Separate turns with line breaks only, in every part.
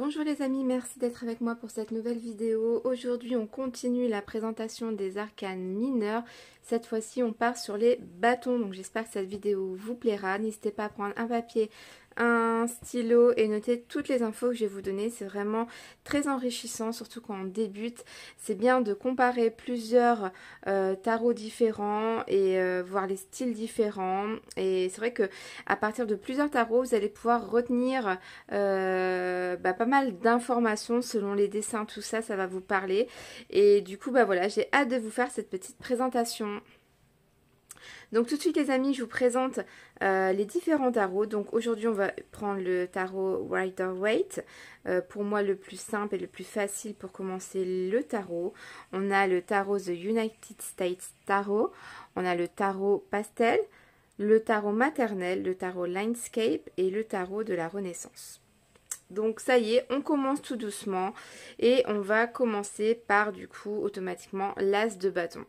Bonjour les amis, merci d'être avec moi pour cette nouvelle vidéo. Aujourd'hui on continue la présentation des arcanes mineurs. Cette fois-ci on part sur les bâtons, donc j'espère que cette vidéo vous plaira. N'hésitez pas à prendre un papier, un stylo et noter toutes les infos que je vais vous donner. C'est vraiment très enrichissant, surtout quand on débute. C'est bien de comparer plusieurs tarots différents et voir les styles différents. Et c'est vrai que à partir de plusieurs tarots, vous allez pouvoir retenir pas mal d'informations selon les dessins, tout ça, ça va vous parler. Et du coup, voilà, j'ai hâte de vous faire cette petite présentation. Donc tout de suite les amis, je vous présente les différents tarots. Donc aujourd'hui on va prendre le tarot Rider-Waite. Pour moi le plus simple et le plus facile pour commencer le tarot. On a le tarot The United States Tarot. On a le tarot Pastel, le tarot maternel, le tarot Landscape et le tarot de la Renaissance. Donc ça y est, on commence tout doucement et on va commencer par du coup automatiquement l'as de bâton.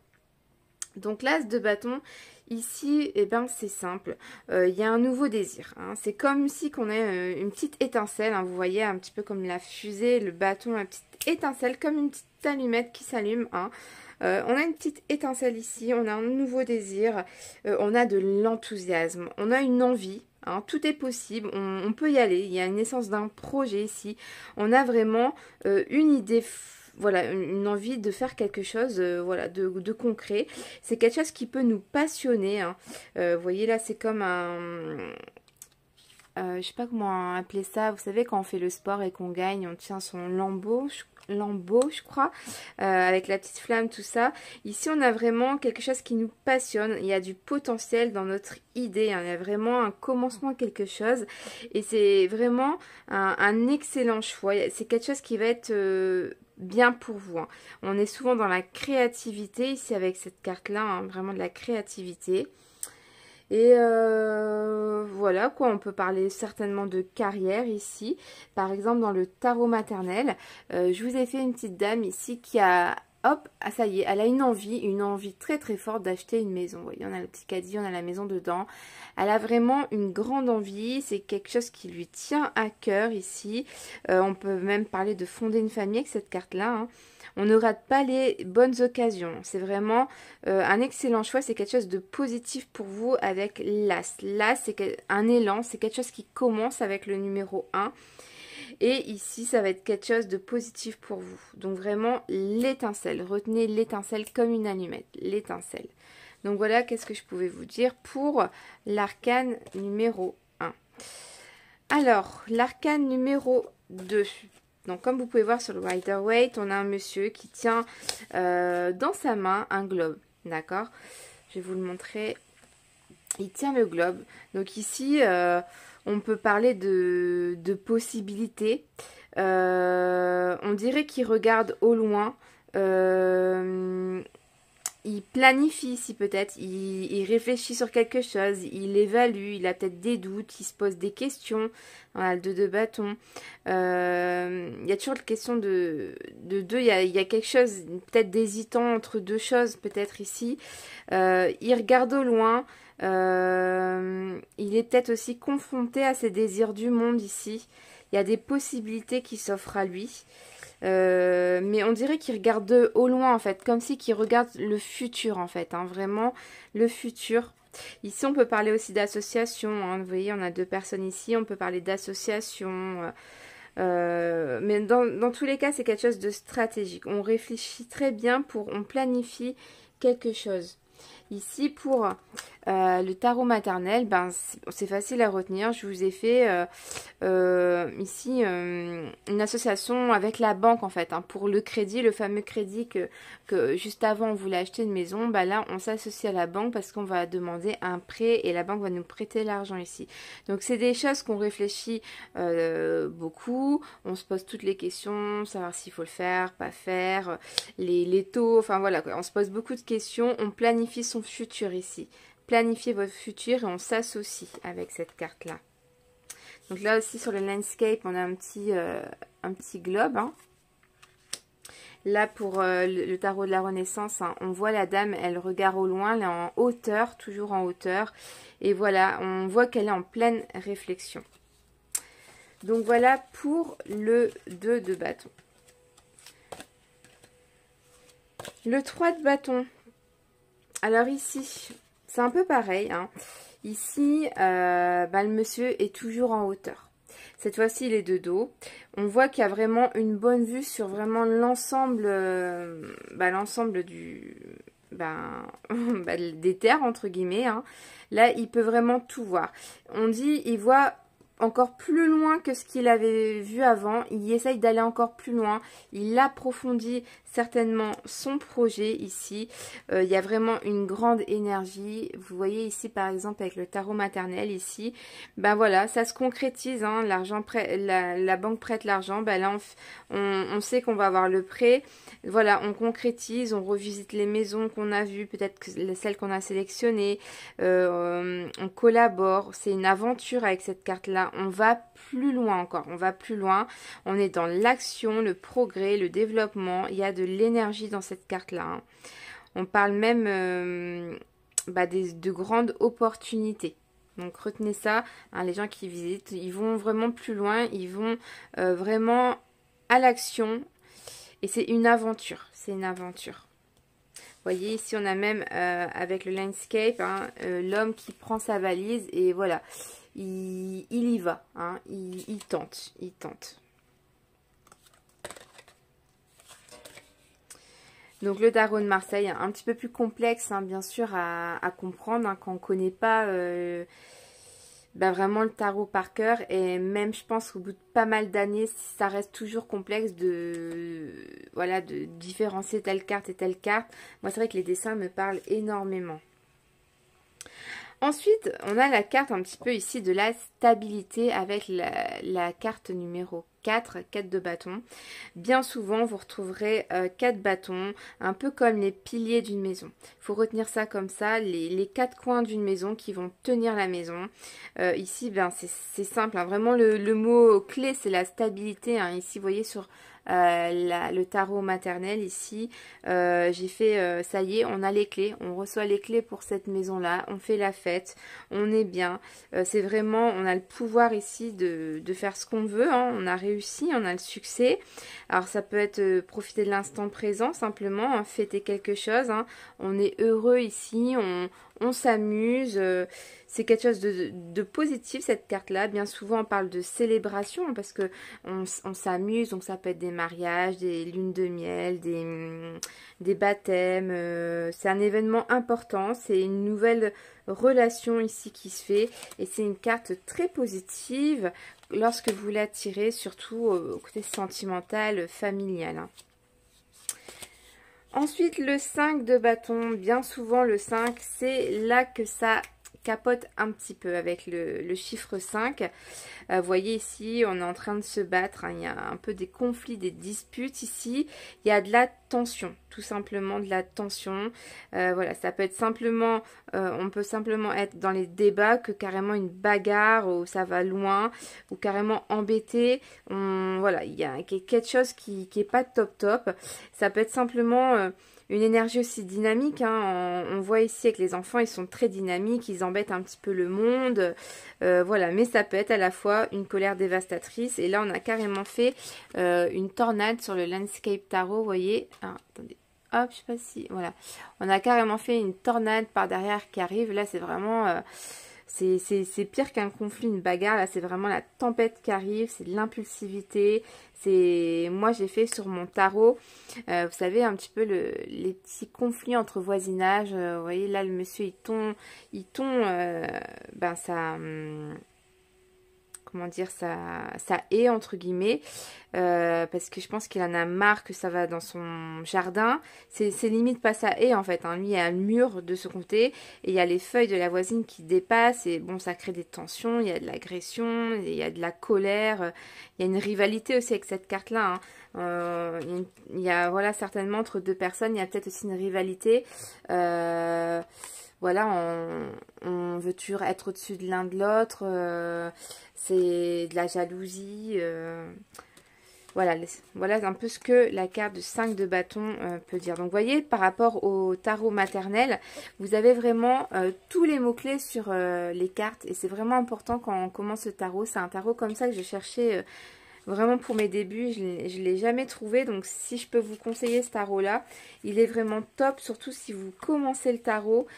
Donc l'as de bâton, ici, c'est simple, il y a un nouveau désir. Hein. C'est comme si qu'on ait une petite étincelle, hein. Vous voyez un petit peu comme la fusée, le bâton, la petite étincelle, comme une petite allumette qui s'allume. Hein. On a une petite étincelle ici, on a un nouveau désir, on a de l'enthousiasme, on a une envie. Hein, tout est possible, on peut y aller, il y a une naissance d'un projet ici, on a vraiment une idée, voilà, une envie de faire quelque chose voilà, de concret. C'est quelque chose qui peut nous passionner. Hein. Vous voyez là, c'est comme un... je sais pas comment appeler ça. Vous savez, quand on fait le sport et qu'on gagne, on tient son lambeau, je crois, avec la petite flamme, tout ça. Ici, on a vraiment quelque chose qui nous passionne. Il y a du potentiel dans notre idée. Hein. Il y a vraiment un commencement quelque chose. Et c'est vraiment un excellent choix. C'est quelque chose qui va être... bien pour vous. Hein. On est souvent dans la créativité ici avec cette carte-là, hein, vraiment de la créativité. Et voilà quoi, on peut parler certainement de carrière ici. Par exemple dans le tarot maternel, je vous ai fait une petite dame ici qui a... Hop, ah ça y est, elle a une envie très très forte d'acheter une maison. Vous voyez, on a le petit caddie, on a la maison dedans. Elle a vraiment une grande envie, c'est quelque chose qui lui tient à cœur ici. On peut même parler de fonder une famille avec cette carte-là. Hein. On ne rate pas les bonnes occasions. C'est vraiment un excellent choix, c'est quelque chose de positif pour vous avec l'As. L'As, c'est un élan, c'est quelque chose qui commence avec le numéro 1. Et ici, ça va être quelque chose de positif pour vous. Donc vraiment, l'étincelle. Retenez l'étincelle comme une allumette. L'étincelle. Donc voilà, qu'est-ce que je pouvais vous dire pour l'arcane numéro 1. Alors, l'arcane numéro 2. Donc comme vous pouvez voir sur le Rider-Waite, on a un monsieur qui tient dans sa main un globe. D'accord? Je vais vous le montrer. Il tient le globe. Donc ici... on peut parler de possibilités. On dirait qu'il regarde au loin. Il planifie ici peut-être. Il réfléchit sur quelque chose. Il évalue. Il a peut-être des doutes. Il se pose des questions. Voilà, le 2 de bâton. Il y a toujours la question de deux. Il y a quelque chose peut-être d'hésitant entre deux choses peut-être ici. Il regarde au loin. Il est peut-être aussi confronté à ses désirs du monde ici. Il y a des possibilités qui s'offrent à lui. Mais on dirait qu'il regarde au loin en fait, comme si qu'il regarde le futur en fait, hein, vraiment le futur. Ici on peut parler aussi d'association, hein, vous voyez on a deux personnes ici, on peut parler d'association. Mais dans tous les cas c'est quelque chose de stratégique. On réfléchit très bien, on planifie quelque chose. Ici, pour le tarot maternel, c'est facile à retenir. Je vous ai fait ici une association avec la banque, en fait. Hein, pour le crédit, le fameux crédit que juste avant, on voulait acheter une maison. Là, on s'associe à la banque parce qu'on va demander un prêt et la banque va nous prêter l'argent ici. Donc, c'est des choses qu'on réfléchit beaucoup. On se pose toutes les questions, savoir s'il faut le faire, pas faire, les taux. Enfin, voilà, quoi. On se pose beaucoup de questions. On planifie son futur ici. Planifiez votre futur et on s'associe avec cette carte là. Donc là aussi sur le landscape on a un petit globe. Hein. Là pour le tarot de la Renaissance, hein, on voit la dame, elle regarde au loin, elle est en hauteur, toujours en hauteur. Et voilà, on voit qu'elle est en pleine réflexion. Donc voilà pour le 2 de bâton. Le 3 de bâton. Alors ici, c'est un peu pareil, hein. Ici, le monsieur est toujours en hauteur. Cette fois-ci, il est de dos. On voit qu'il y a vraiment une bonne vue sur vraiment l'ensemble l'ensemble du des terres, entre guillemets, hein. Là, il peut vraiment tout voir. On dit, il voit encore plus loin que ce qu'il avait vu avant. Il essaye d'aller encore plus loin. Il approfondit certainement son projet ici. Il y a vraiment une grande énergie. Vous voyez ici, par exemple, avec le tarot maternel ici. Ben voilà, ça se concrétise, hein. L'argent la banque prête l'argent. Ben là, on sait qu'on va avoir le prêt. Voilà, on concrétise, on revisite les maisons qu'on a vues, peut-être que celles qu'on a sélectionnées. On collabore. C'est une aventure avec cette carte-là. On va plus loin encore, on va plus loin, on est dans l'action, le progrès, le développement, il y a de l'énergie dans cette carte-là, hein. On parle même de grandes opportunités. Donc retenez ça, hein, les gens qui visitent, ils vont vraiment plus loin, ils vont vraiment à l'action et c'est une aventure, c'est une aventure. Vous voyez, ici on a même avec le landscape, hein, l'homme qui prend sa valise et voilà. Il y va, hein, il tente, il tente. Donc le tarot de Marseille, un petit peu plus complexe, hein, bien sûr, à comprendre, hein, quand on ne connaît pas vraiment le tarot par cœur. Et même, je pense, au bout de pas mal d'années, ça reste toujours complexe de différencier telle carte et telle carte. Moi, c'est vrai que les dessins me parlent énormément. Ensuite, on a la carte un petit peu ici de la stabilité avec la carte numéro 4 de bâton. Bien souvent, vous retrouverez 4 bâtons, un peu comme les piliers d'une maison. Il faut retenir ça comme ça, les 4 coins d'une maison qui vont tenir la maison. Ici, c'est simple, hein, vraiment le mot clé, c'est la stabilité, hein. Ici, vous voyez sur le tarot maternel ici, j'ai fait ça y est, on a les clés, on reçoit les clés pour cette maison là, on fait la fête, on est bien, c'est vraiment, on a le pouvoir ici de faire ce qu'on veut, hein. On a réussi, on a le succès. Alors ça peut être profiter de l'instant présent simplement, hein, fêter quelque chose, hein. On est heureux ici, on s'amuse, c'est quelque chose de positif cette carte là. Bien souvent on parle de célébration parce que on s'amuse, donc ça peut être des mariages, des lunes de miel, des baptêmes, c'est un événement important, c'est une nouvelle relation ici qui se fait et c'est une carte très positive lorsque vous la tirez, surtout au côté sentimental, familial, hein. Ensuite, le 5 de bâton, bien souvent le 5, c'est là que ça capote un petit peu avec le chiffre 5. Vous voyez ici, on est en train de se battre, hein. Il y a un peu des conflits, des disputes ici. Il y a de la tension, tout simplement de la tension. Voilà, ça peut être simplement, on peut simplement être dans les débats que carrément une bagarre où ça va loin, ou carrément embêté. Voilà, il y a quelque chose qui est pas top. Ça peut être simplement une énergie aussi dynamique, hein. On voit ici avec les enfants, ils sont très dynamiques, ils embêtent un petit peu le monde. Voilà, mais ça peut être à la fois une colère dévastatrice. Et là, on a carrément fait une tornade sur le Landscape Tarot, vous voyez. Ah, attendez, hop, je sais pas si... Voilà, on a carrément fait une tornade par derrière qui arrive. Là, c'est vraiment... c'est pire qu'un conflit, une bagarre. Là, c'est vraiment la tempête qui arrive, c'est de l'impulsivité. Moi, j'ai fait sur mon tarot, vous savez, un petit peu les petits conflits entre voisinage. Vous voyez, là, le monsieur, il tombe, ça... comment dire, ça hait, entre guillemets, parce que je pense qu'il en a marre que ça va dans son jardin. C'est limite pas ça hait en fait, hein. Lui, il y a un mur de ce côté et il y a les feuilles de la voisine qui dépassent et bon, ça crée des tensions, il y a de l'agression, il y a de la colère, il y a une rivalité aussi avec cette carte-là, hein. Il y a, voilà, certainement entre deux personnes, il y a peut-être aussi une rivalité. Voilà, on veut toujours être au-dessus de l'un de l'autre, c'est de la jalousie. Voilà, voilà un peu ce que la carte de 5 de bâton peut dire. Donc, vous voyez, par rapport au tarot maternel, vous avez vraiment tous les mots-clés sur les cartes. Et c'est vraiment important quand on commence ce tarot. C'est un tarot comme ça que je cherchais vraiment pour mes débuts. Je ne l'ai jamais trouvé. Donc, si je peux vous conseiller ce tarot-là, il est vraiment top. Surtout si vous commencez le tarot,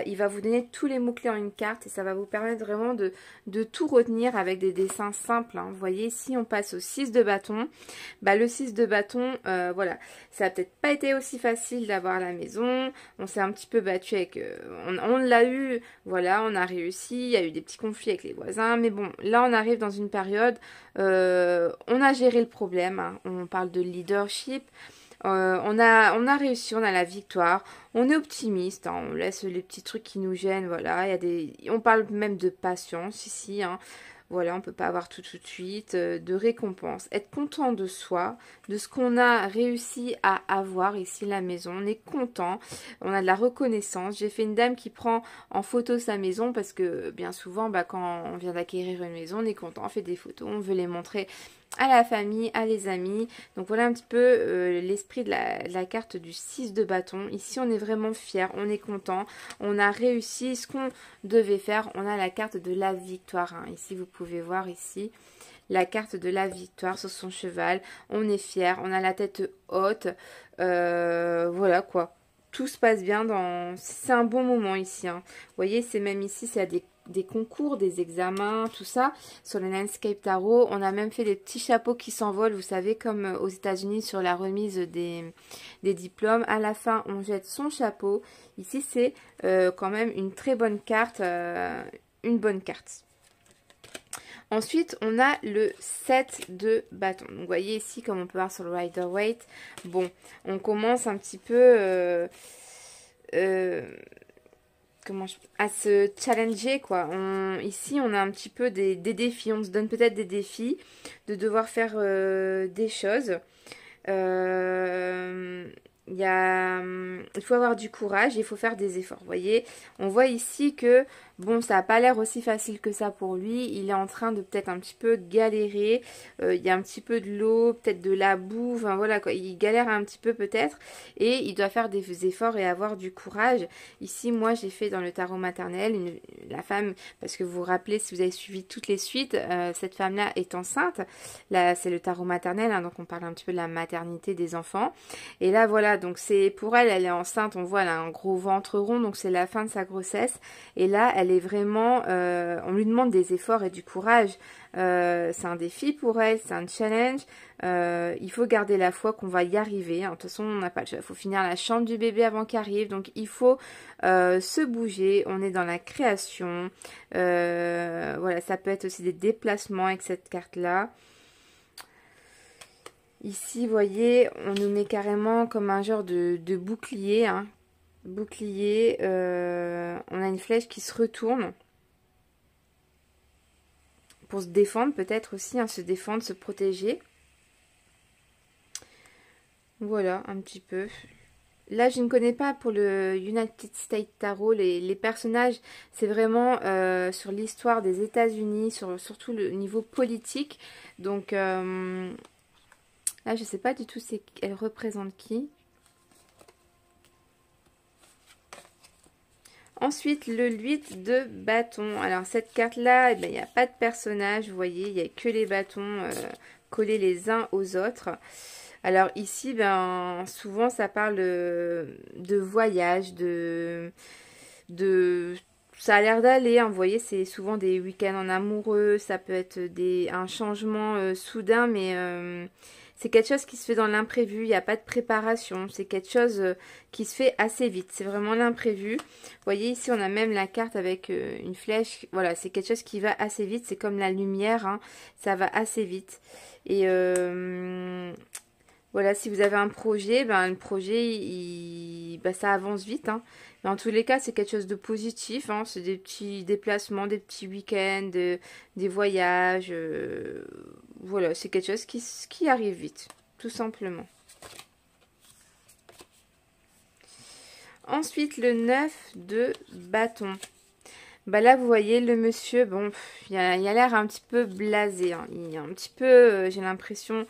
il va vous donner tous les mots-clés en une carte. Et ça va vous permettre vraiment de tout retenir avec des dessins simples. Hein. Vous voyez, ici, on passe au 6 de bâton. Bah, le 6 de bâton, voilà, ça n'a peut-être pas été aussi facile d'avoir à la maison. On s'est un petit peu battu avec... on l'a eu, voilà, on a réussi. Il y a eu des petits conflits avec les voisins. Mais bon, là, on arrive dans une période... on a géré le problème. Hein. On parle de leadership. On a réussi, on a la victoire. On est optimiste. Hein. On laisse les petits trucs qui nous gênent. Voilà, il y a on parle même de patience ici. Hein. Voilà, on ne peut pas avoir tout de suite, de récompense. Être content de soi, de ce qu'on a réussi à avoir ici à la maison. On est content, on a de la reconnaissance. J'ai fait une dame qui prend en photo sa maison parce que bien souvent, bah, quand on vient d'acquérir une maison, on est content, on fait des photos, on veut les montrer à la famille, à les amis. Donc voilà un petit peu l'esprit de la carte du 6 de bâton. Ici, on est vraiment fiers, on est content, on a réussi ce qu'on devait faire. On a la carte de la victoire. Hein. Ici, vous pouvez voir ici la carte de la victoire sur son cheval. On est fiers, on a la tête haute. Voilà quoi. Tout se passe bien. C'est un bon moment ici. Hein. Vous voyez, c'est même ici, c'est des concours, des examens, tout ça. Sur le Landscape Tarot, on a même fait des petits chapeaux qui s'envolent, vous savez, comme aux États-Unis sur la remise des diplômes. À la fin, on jette son chapeau. Ici, c'est quand même une très bonne carte, une bonne carte. Ensuite, on a le 7 de bâton. Donc, vous voyez ici, comme on peut voir sur le Rider-Waite, bon, on commence un petit peu... à se challenger quoi. Ici on a un petit peu des défis, on se donne peut-être des défis de devoir faire des choses. Il faut avoir du courage, il faut faire des efforts. Vous voyez, on voit ici que bon, ça n'a pas l'air aussi facile que ça pour lui. Il est en train de peut-être un petit peu galérer. Il y a un petit peu de l'eau, peut-être de la boue. Enfin voilà quoi, il galère un petit peu peut-être. Et il doit faire des efforts et avoir du courage. Ici, moi, j'ai fait dans le tarot maternel, la femme, parce que vous vous rappelez, si vous avez suivi toutes les suites, cette femme-là est enceinte. Là, c'est le tarot maternel, hein, donc on parle un petit peu de la maternité des enfants. Et là, voilà, donc c'est pour elle, elle est enceinte, on voit, elle a un gros ventre rond, donc c'est la fin de sa grossesse. Et là, elle est vraiment, on lui demande des efforts et du courage. C'est un défi pour elle, c'est un challenge. Il faut garder la foi qu'on va y arriver. Hein. De toute façon, on n'a pas le choix. Il faut finir la chambre du bébé avant qu'il arrive. Donc, il faut se bouger. On est dans la création. Voilà, ça peut être aussi des déplacements avec cette carte-là. Ici, vous voyez, on nous met carrément comme un genre de bouclier. Hein. Bouclier. On a une flèche qui se retourne. Pour se défendre peut-être aussi, hein, se défendre, se protéger. Voilà, un petit peu. Là, je ne connais pas pour le United States Tarot, les personnages, c'est vraiment sur l'histoire des États-Unis, surtout le niveau politique. Donc, là, je ne sais pas du tout elle représente qui. Ensuite, le 8 de bâton. Alors, cette carte-là, il n'y a pas de personnage, vous voyez, il n'y a que les bâtons collés les uns aux autres. Alors ici, ben, souvent, ça parle de voyage, ça a l'air d'aller, hein, vous voyez, c'est souvent des week-ends en amoureux, ça peut être un changement soudain, mais... c'est quelque chose qui se fait dans l'imprévu, il n'y a pas de préparation, c'est quelque chose qui se fait assez vite, c'est vraiment l'imprévu. Vous voyez ici on a même la carte avec une flèche, voilà, c'est quelque chose qui va assez vite, c'est comme la lumière, hein, ça va assez vite. Et voilà, si vous avez un projet, ben, le projet, ben, ça avance vite. Hein. Mais en tous les cas, c'est quelque chose de positif. Hein. C'est des petits déplacements, des petits week-ends, des voyages. Voilà, c'est quelque chose qui arrive vite, tout simplement. Ensuite, le 9 de bâton. Bah là, vous voyez, le monsieur, bon, il a l'air un petit peu blasé. Hein. Il est un petit peu, j'ai l'impression,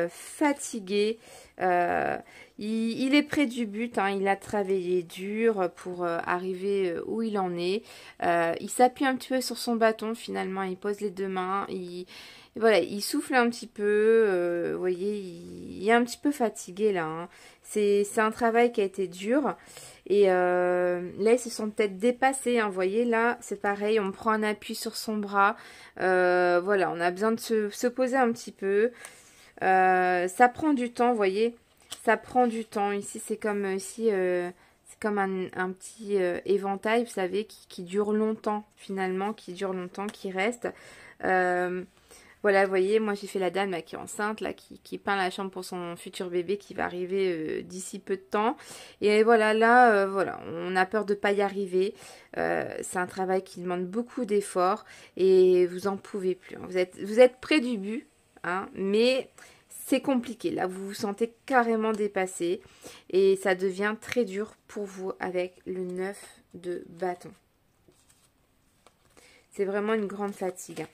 fatigué. Il est près du but, hein, il a travaillé dur pour arriver où il en est. Il s'appuie un petit peu sur son bâton finalement, il pose les deux mains, voilà, il souffle un petit peu, vous voyez, il est un petit peu fatigué là. Hein. C'est un travail qui a été dur. Et là, ils se sont peut-être dépassés. Hein, vous voyez, là, c'est pareil. On prend un appui sur son bras. Voilà, on a besoin de se poser un petit peu. Ça prend du temps, vous voyez. Ça prend du temps. Ici, c'est comme ici, c'est comme un petit éventail, vous savez, qui dure longtemps, finalement, qui dure longtemps, qui reste. Voilà, vous voyez, moi j'ai fait la dame là, qui est enceinte, là, qui peint la chambre pour son futur bébé qui va arriver d'ici peu de temps. Et voilà, là, voilà, on a peur de ne pas y arriver. C'est un travail qui demande beaucoup d'efforts et vous en pouvez plus. Hein. Vous êtes près du but, hein, mais c'est compliqué. Là, vous vous sentez carrément dépassé et ça devient très dur pour vous avec le 9 de bâton. C'est vraiment une grande fatigue. Hein.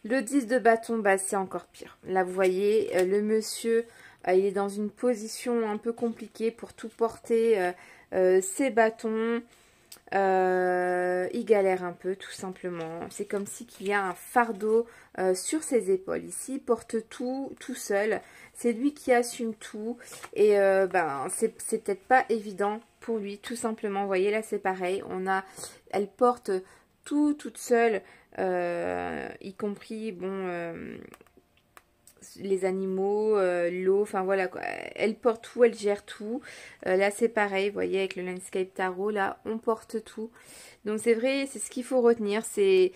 Le 10 de bâton, bah, c'est encore pire. Là, vous voyez, le monsieur, il est dans une position un peu compliquée pour tout porter ses bâtons. Il galère un peu, tout simplement. C'est comme si qu'il y a un fardeau sur ses épaules. Ici, il porte tout seul. C'est lui qui assume tout. Et ben, c'est peut-être pas évident pour lui, tout simplement. Vous voyez, là, c'est pareil. Elle porte tout toute seule. Y compris bon les animaux, l'eau, enfin voilà quoi. Elle porte tout, elle gère tout. Là c'est pareil, vous voyez avec le Landscape Tarot, là on porte tout. Donc c'est vrai, c'est ce qu'il faut retenir, c'est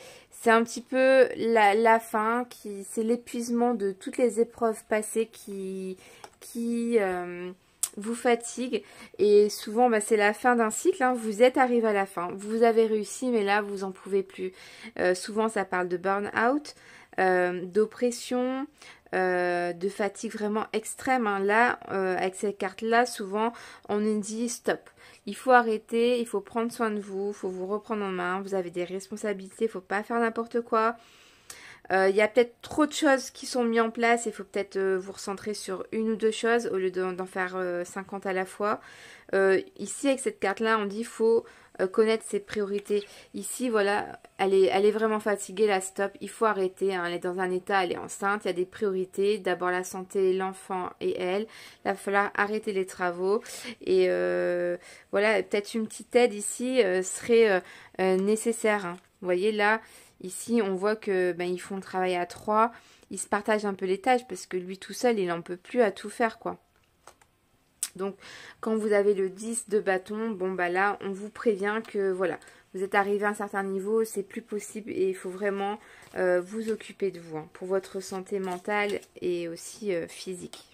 un petit peu la fin, c'est l'épuisement de toutes les épreuves passées qui vous fatigue et souvent bah, c'est la fin d'un cycle, hein. Vous êtes arrivé à la fin, vous avez réussi mais là vous en pouvez plus. Souvent ça parle de burn-out, d'oppression, de fatigue vraiment extrême. Hein. Là avec cette carte là souvent on nous dit stop, il faut arrêter, il faut prendre soin de vous, il faut vous reprendre en main, vous avez des responsabilités, il ne faut pas faire n'importe quoi. Il y a peut-être trop de choses qui sont mises en place. Il faut peut-être vous recentrer sur une ou deux choses au lieu d'en faire 50 à la fois. Ici, avec cette carte-là, on dit qu'il faut connaître ses priorités. Ici, voilà, elle est vraiment fatiguée, la stop. Il faut arrêter. Hein. Elle est dans un état, elle est enceinte. Il y a des priorités. D'abord la santé, l'enfant et elle. Il va falloir arrêter les travaux. Et voilà, peut-être une petite aide ici serait nécessaire. Hein. Vous voyez là... Ici, on voit que ben, ils font le travail à 3. Ils se partagent un peu les tâches parce que lui tout seul, il n'en peut plus à tout faire, quoi. Donc, quand vous avez le 10 de bâton, bon, bah là, on vous prévient que, voilà, vous êtes arrivé à un certain niveau, c'est plus possible et il faut vraiment vous occuper de vous, hein, pour votre santé mentale et aussi physique.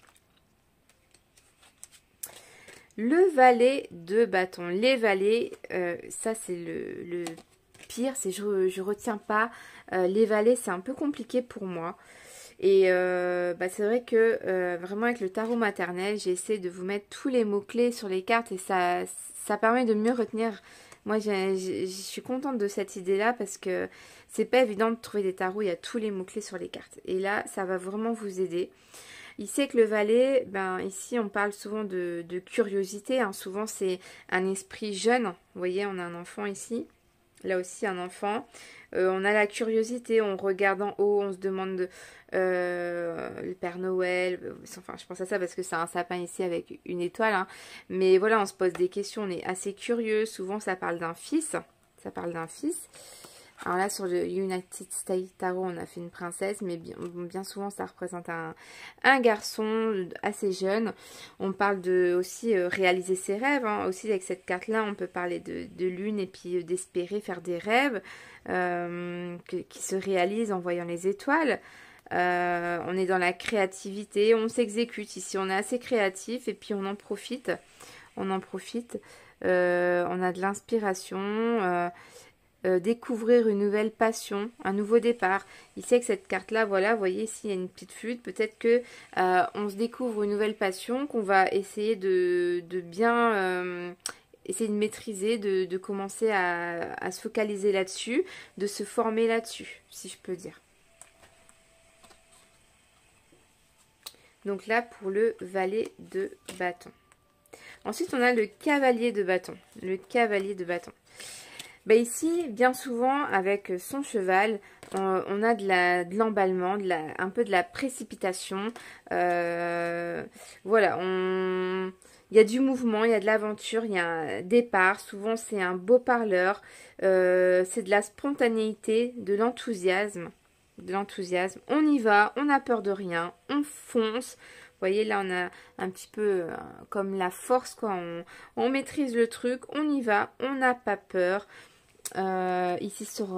Le valet de bâton. Les valets, ça, c'est le pire, c'est je retiens pas. Les valets, c'est un peu compliqué pour moi. Et bah, c'est vrai que vraiment avec le tarot maternel, j'ai essayé de vous mettre tous les mots-clés sur les cartes et ça permet de mieux retenir. Moi, je suis contente de cette idée-là parce que c'est pas évident de trouver des tarots, il y a tous les mots-clés sur les cartes. Et là, ça va vraiment vous aider. Ici avec le valet, ben, ici on parle souvent de curiosité. Hein. Souvent c'est un esprit jeune. Vous voyez, on a un enfant ici. Là aussi un enfant. On a la curiosité, on regarde en haut, on se demande le Père Noël. Enfin, je pense à ça parce que c'est un sapin ici avec une étoile. Hein. Mais voilà, on se pose des questions, on est assez curieux. Souvent, ça parle d'un fils. Ça parle d'un fils. Alors là, sur le United States Tarot, on a fait une princesse, mais bien souvent, ça représente un garçon assez jeune. On parle de aussi réaliser ses rêves. Hein. Aussi, avec cette carte-là, on peut parler de lune et puis d'espérer faire des rêves qui se réalisent en voyant les étoiles. On est dans la créativité, on s'exécute ici. On est assez créatif et puis on en profite. On en profite. On a de l'inspiration. Découvrir une nouvelle passion, un nouveau départ. Ici avec cette carte là, voilà, vous voyez ici il y a une petite flûte, peut-être que on se découvre une nouvelle passion qu'on va essayer de bien essayer de maîtriser, de commencer à se focaliser là-dessus, de se former là-dessus, si je peux dire. Donc là, pour le valet de bâton. Ensuite, on a le cavalier de bâton. Le cavalier de bâton. Bah ici, bien souvent, avec son cheval, on a de l'emballement, un peu de la précipitation. Voilà, il y a du mouvement, il y a de l'aventure, il y a un départ. Souvent, c'est un beau parleur. C'est de la spontanéité, de l'enthousiasme. On y va, on n'a peur de rien, on fonce. Vous voyez, là, on a un petit peu comme la force, quoi. On maîtrise le truc, on y va, on n'a pas peur. Ici, sur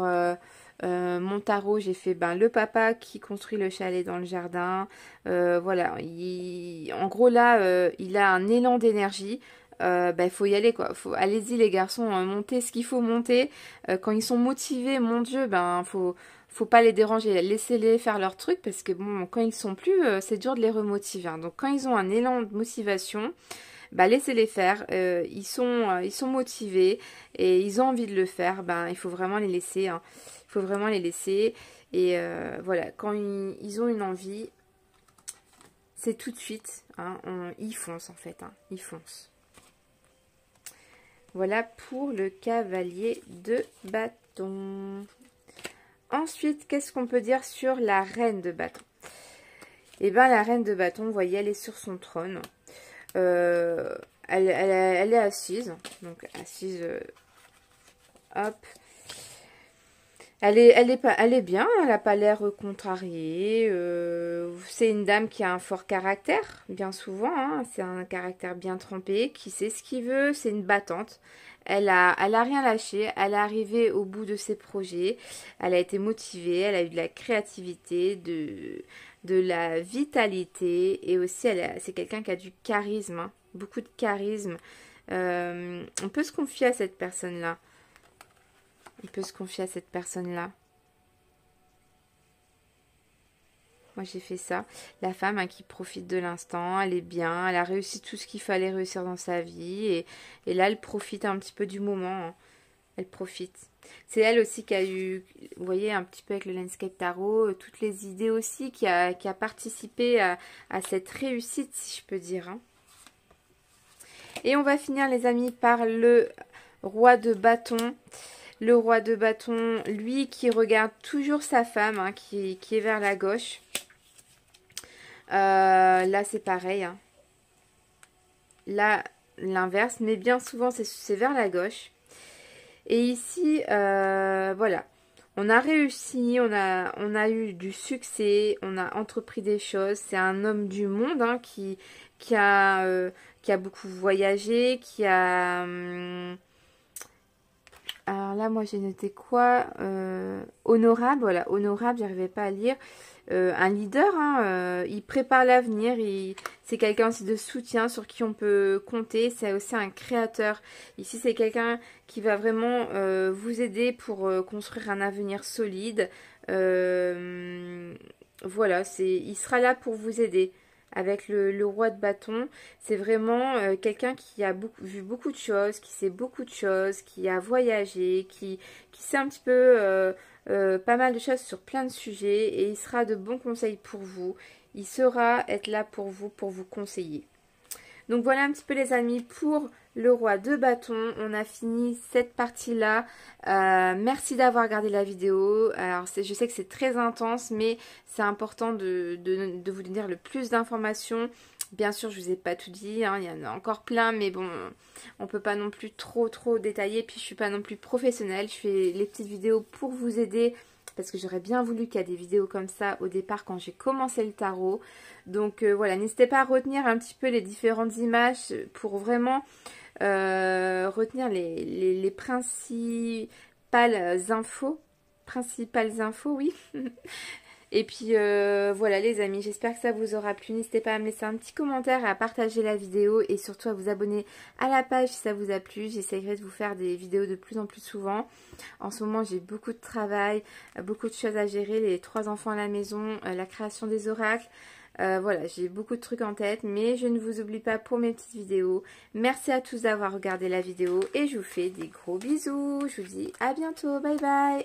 mon tarot, j'ai fait le papa qui construit le chalet dans le jardin. Voilà, en gros, là, il a un élan d'énergie. Il faut y aller, quoi. Allez-y, les garçons, montez ce qu'il faut monter. Quand ils sont motivés, mon Dieu, faut pas les déranger, laissez-les faire leur truc parce que bon, quand ils sont plus, c'est dur de les remotiver. Hein. Donc quand ils ont un élan de motivation, laissez-les faire. Ils sont motivés et ils ont envie de le faire. Il faut vraiment les laisser. Hein. Il faut vraiment les laisser. Et voilà, quand ils ont une envie, c'est tout de suite. Hein, ils foncent en fait. Hein, ils foncent. Voilà pour le cavalier de bâton. Ensuite, qu'est-ce qu'on peut dire sur la reine de bâton? Eh bien, la reine de bâton, vous voyez, elle est sur son trône. Elle est assise. Donc, assise, hop. Elle est bien, elle n'a pas l'air contrariée. C'est une dame qui a un fort caractère, bien souvent. Hein, c'est un caractère bien trempé, qui sait ce qu'il veut. C'est une battante. Elle a rien lâché, elle est arrivée au bout de ses projets, elle a été motivée, elle a eu de la créativité, de la vitalité et aussi c'est quelqu'un qui a du charisme, hein, beaucoup de charisme. On peut se confier à cette personne-là. On peut se confier à cette personne-là. Moi, j'ai fait ça. La femme qui profite de l'instant, elle est bien, elle a réussi tout ce qu'il fallait réussir dans sa vie. Et là, elle profite un petit peu du moment. Hein. Elle profite. C'est elle aussi qui a eu, vous voyez, un petit peu avec le Landscape Tarot, toutes les idées aussi, qui a participé à cette réussite, si je peux dire. Hein. Et on va finir, les amis, par le roi de bâton. Le roi de bâton, lui, qui regarde toujours sa femme, hein, qui est vers la gauche. Là, c'est pareil. Hein. Là, l'inverse. Mais bien souvent, c'est vers la gauche. Et ici, voilà. On a réussi, on a eu du succès, on a entrepris des choses. C'est un homme du monde hein, qui a beaucoup voyagé, qui a... alors là, moi, j'ai noté quoi? Honorable, voilà. Honorable, j'arrivais pas à lire. Un leader, hein, il prépare l'avenir, c'est quelqu'un aussi de soutien sur qui on peut compter, c'est aussi un créateur. Ici, c'est quelqu'un qui va vraiment vous aider pour construire un avenir solide. Voilà, il sera là pour vous aider. Avec le roi de bâton, c'est vraiment quelqu'un qui a vu beaucoup de choses, qui sait beaucoup de choses, qui a voyagé, qui sait un petit peu pas mal de choses sur plein de sujets et il sera de bons conseils pour vous. Il saura être là pour vous conseiller. Donc voilà un petit peu les amis pour le roi de bâton. On a fini cette partie-là. Merci d'avoir regardé la vidéo. Alors je sais que c'est très intense, mais c'est important de vous donner le plus d'informations. Bien sûr, je vous ai pas tout dit, hein, il y en a encore plein, mais bon, on peut pas non plus trop détailler. Puis je suis pas non plus professionnelle. Je fais les petites vidéos pour vous aider. Parce que j'aurais bien voulu qu'il y ait des vidéos comme ça au départ quand j'ai commencé le tarot. Donc voilà, n'hésitez pas à retenir un petit peu les différentes images pour vraiment retenir les principales infos. Principales infos, oui. Et puis voilà les amis, j'espère que ça vous aura plu. N'hésitez pas à me laisser un petit commentaire, à partager la vidéo et surtout à vous abonner à la page si ça vous a plu. J'essaierai de vous faire des vidéos de plus en plus souvent. En ce moment j'ai beaucoup de travail, beaucoup de choses à gérer, les 3 enfants à la maison, la création des oracles. Voilà, j'ai beaucoup de trucs en tête, mais je ne vous oublie pas pour mes petites vidéos. Merci à tous d'avoir regardé la vidéo et je vous fais des gros bisous. Je vous dis à bientôt, bye bye.